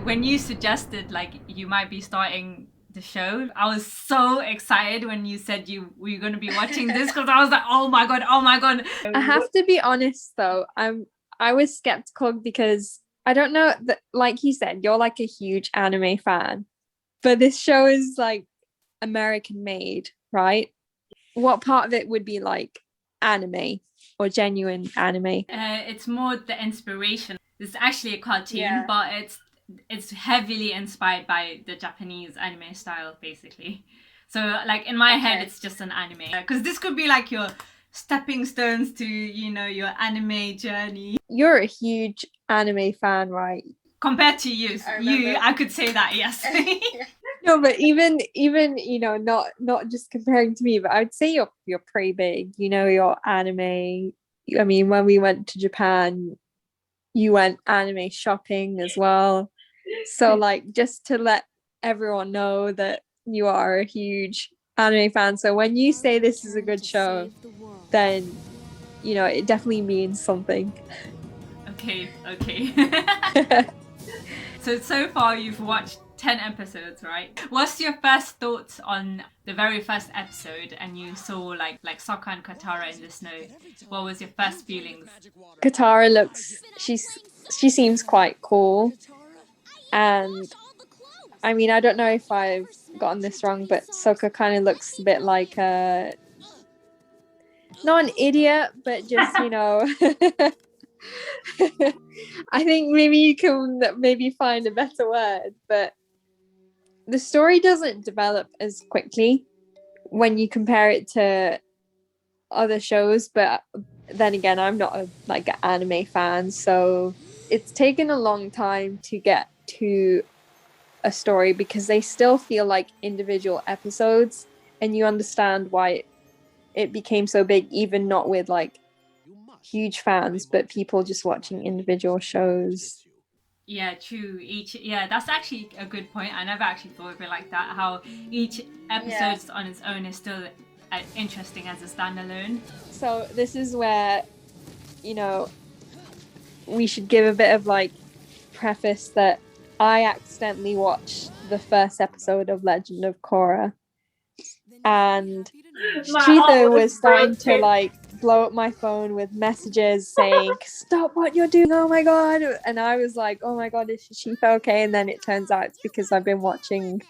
when you suggested like you might be starting the show, I was so excited when you said you were going to be watching this because I was like, oh my god, oh my god. I have to be honest though, I was skeptical because I don't know that, like you said, you're like a huge anime fan, but this show is like American made, right? What part of it would be like anime or genuine anime? It's more the inspiration. It's actually a cartoon, Yeah. but it's heavily inspired by the Japanese anime style, basically. So, like in my head, Okay. it's just an anime because this could be like your stepping stones to your anime journey. You're a huge anime fan, right? Compared to you, I could say that yes. No, but even not just comparing to me, but I'd say you're pretty big. You know, your anime. I mean, when we went to Japan, you went anime shopping as well. So like just to let everyone know that you are a huge anime fan. So when you say this is a good show, then it definitely means something. Okay. So far you've watched 10 episodes, right? What's your first thoughts on the very first episode and you saw like Sokka and Katara in the snow? What was your first feelings? Katara she seems quite cool, and I mean I don't know if I've gotten this wrong, but Sokka kind of looks a bit like a not an idiot, but just I think maybe you can maybe find a better word, but the story doesn't develop as quickly when you compare it to other shows. But then again, I'm not like an anime fan, so it's taken a long time to get to a story because they still feel like individual episodes, and you understand why it became so big, even not with like huge fans, but people just watching individual shows. Yeah, true. That's actually a good point. I never actually thought of it like that. How each episode on its own is still interesting as a standalone. So this is where, you know, we should give a bit of like preface that I accidentally watched the first episode of Legend of Korra, and Chito was starting to like blow up my phone with messages saying, "Stop what you're doing! Oh my god!" And I was like, "Oh my god, is Shifa okay?" And then it turns out it's because I've been watching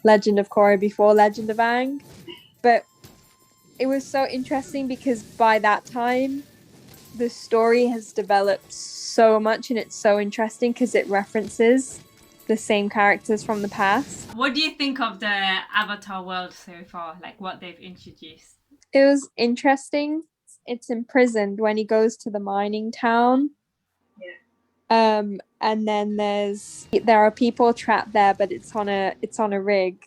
Legend of Korra before Legend of Aang. But it was so interesting because by that time, the story has developed so much and it's so interesting because it references the same characters from the past. What do you think of the Avatar world so far? Like what they've introduced? It was interesting. It's imprisoned when he goes to the mining town. And then there are people trapped there, but it's on a rig.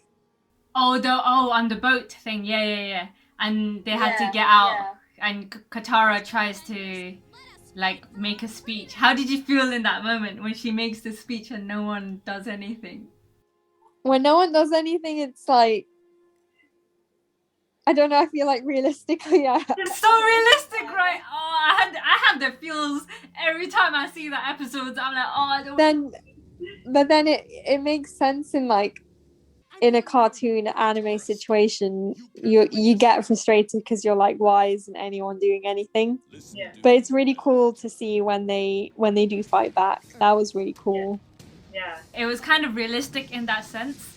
On the boat thing. Yeah. And they had to get out, and Katara tries to like make a speech. How did you feel in that moment when she makes the speech and no one does anything? When no one does anything, it's like, I don't know, I feel like realistically, yeah. It's so realistic, right? Oh, I have the feels every time I see the episodes. I'm like, oh, I don't. But then it makes sense in like in a cartoon anime situation. You get frustrated because you're like, why isn't anyone doing anything? But it's really cool to see when they do fight back. That was really cool. Yeah. It was kind of realistic in that sense.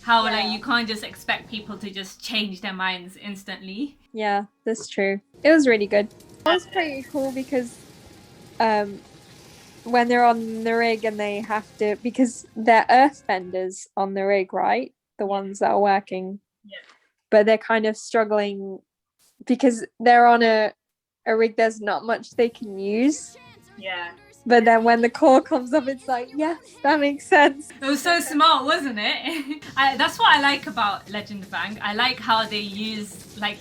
How like you can't just expect people to just change their minds instantly. Yeah, that's true. It was really good. It was pretty cool because when they're on the rig and they have to, because they're earthbenders on the rig, right? The ones that are working. Yeah. But they're kind of struggling because they're on a rig, there's not much they can use. Yeah. But then when the call comes up, it's like, yes, that makes sense. It was so smart, wasn't it? That's what I like about Legend of Aang. I like how they use like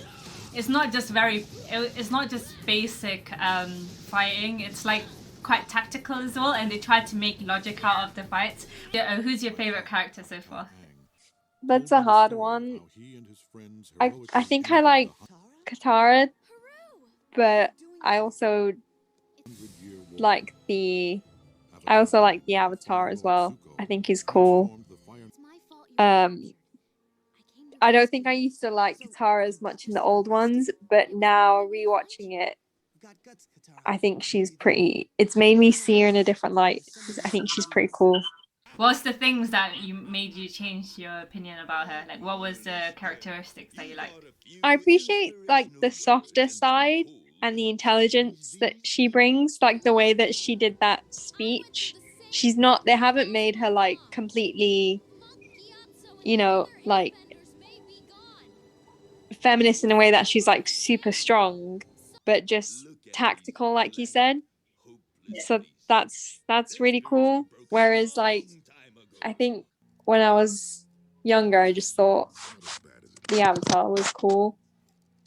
it's not just basic fighting. It's like quite tactical as well, and they try to make logic out of the fights. Yeah, who's your favorite character so far? That's a hard one. I think I like Katara, but I also like the I also like the Avatar as well. I think he's cool. Um, I don't think I used to like Katara as much in the old ones, but now rewatching it, I think she's pretty. It's made me see her in a different light. I think she's pretty cool. What's the things that you made you change your opinion about her? Like, what was the characteristics that you liked? I appreciate like the softer side and the intelligence that she brings, like the way that she did that speech. She's not, they haven't made her like completely, like feminist in a way that she's like super strong, but just tactical, like you said. So that's really cool. Whereas like I think when I was younger, I just thought the Avatar was cool.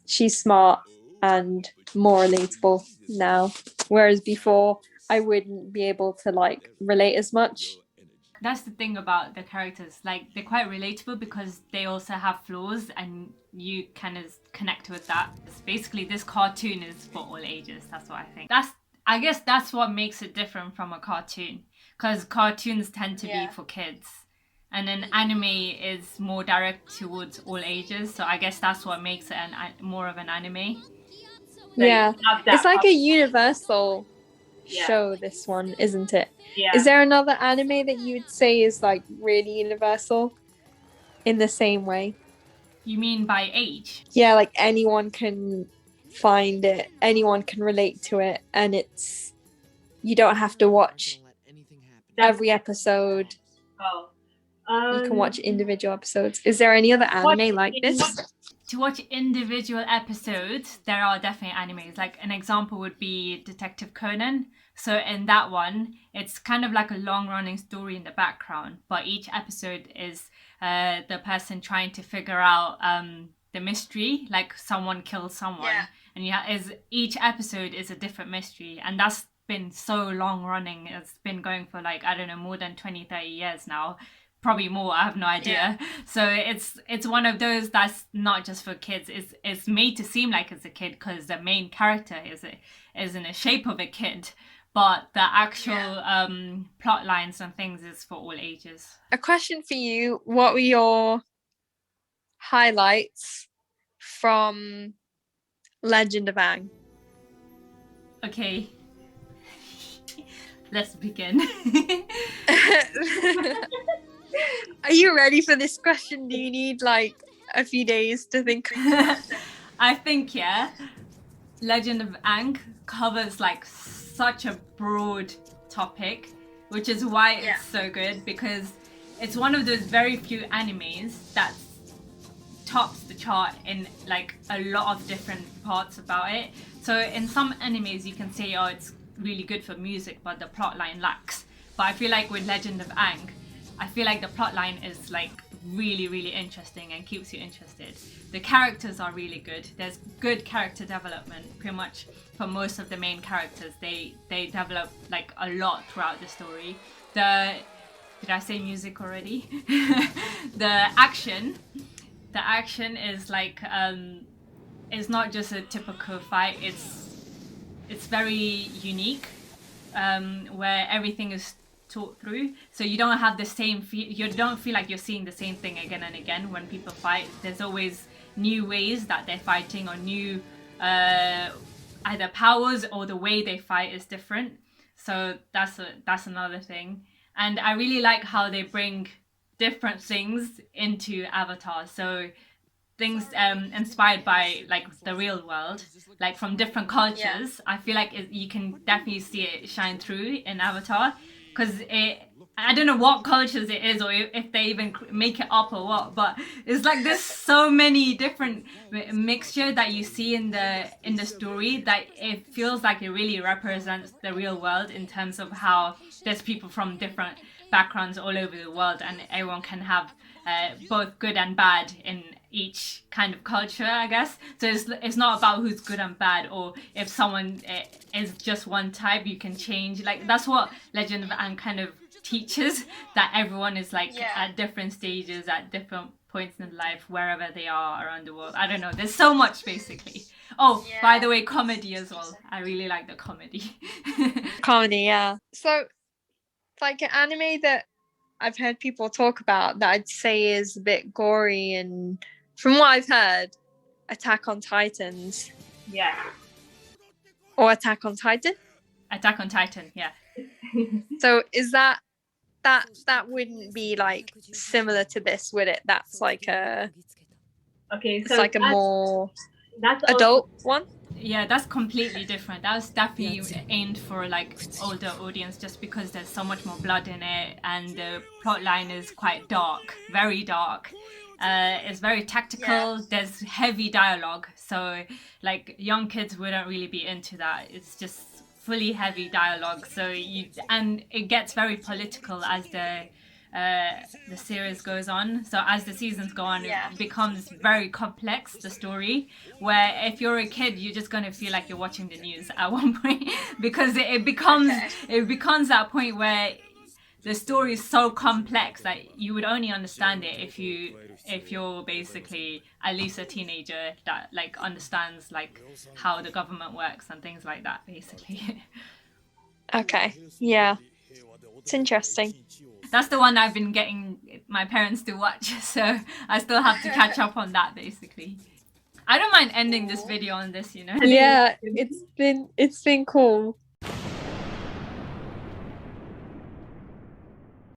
She's smart and more relatable now. Whereas before, I wouldn't be able to like relate as much. That's the thing about the characters. Like, they're quite relatable because they also have flaws, and you kind of connect with that. It's basically, this cartoon is for all ages. That's what I think. I guess that's what makes it different from a cartoon, because cartoons tend to be for kids, and then anime is more direct towards all ages. So I guess that's what makes it more of an anime. Yeah, it's like a universal show, this one, isn't it? Yeah. Is there another anime that you would say is like really universal in the same way? You mean by age? Yeah, like anyone can find it, anyone can relate to it, and you don't have to watch every episode. You can watch individual episodes. Is there any other anime like this? To watch individual episodes, there are definitely animes. Like, an example would be Detective Conan. So in that one, it's kind of like a long-running story in the background, but each episode is the person trying to figure out the mystery, like someone kills someone, and each episode is a different mystery, and that's been so long running. It's been going for like, I don't know, more than 20-30 years now, probably more, I have no idea. So it's one of those that's not just for kids. It's made to seem like it's a kid because the main character is in the shape of a kid, but the actual plot lines and things is for all ages. A question for you: what were your highlights from Legend of Aang? Okay, let's begin. Are you ready for this question? Do you need like a few days to think? I think, Legend of Aang covers like such a broad topic, which is why it's so good, because it's one of those very few animes that tops the chart in like a lot of different parts about it. So in some animes you can say, oh, it's really good for music, but the plot line lacks. But I feel like with Legend of Aang, I feel like the plot line is like really, really interesting and keeps you interested. The characters are really good. There's good character development pretty much for most of the main characters. They develop like a lot throughout the story. Did I say music already? The action is like it's not just a typical fight. It's very unique, where everything is taught through, so you don't have the same you don't feel like you're seeing the same thing again and again when people fight. There's always new ways that they're fighting, or new either powers, or the way they fight is different. So that's another thing. And I really like how they bring different things into Avatar. So things inspired by like the real world, like from different cultures. I feel like you can definitely see it shine through in Avatar, because I don't know what cultures it is, or if they even make it up or what, but it's like there's so many different mixture that you see in the story that it feels like it really represents the real world, in terms of how there's people from different backgrounds all over the world, and everyone can have both good and bad in each kind of culture, I guess. So it's not about who's good and bad, or if someone is just one type, you can change. Like, that's what Legend of Aang kind of teaches, that everyone is like at different stages, at different points in life, wherever they are around the world. I don't know, there's so much basically. By the way, comedy as well. I really like the comedy. Comedy, yeah. So like an anime that I've heard people talk about that I'd say is a bit gory, and from what I've heard, Attack on Titans. Yeah. Or Attack on Titan? Attack on Titan, yeah. So is that wouldn't be like similar to this, would it? That's like a it's like a more adult one? Yeah, that's completely different. That was definitely aimed for like older audience, just because there's so much more blood in it, and the plot line is quite dark, very dark. It's very tactical. Yeah. There's heavy dialogue, so like young kids wouldn't really be into that. It's just fully heavy dialogue. So and it gets very political as the series goes on. So as the seasons go on, Yeah. it becomes very complex, the story, where if you're a kid, you're just going to feel like you're watching the news at one point, because it becomes that point where the story is so complex that you would only understand it if you're basically at least a teenager that like understands like how the government works and things like that, basically. Okay. Yeah. It's interesting. That's the one I've been getting my parents to watch, so I still have to catch up on that, basically. I don't mind ending this video on this, you know. Yeah, it's been cool.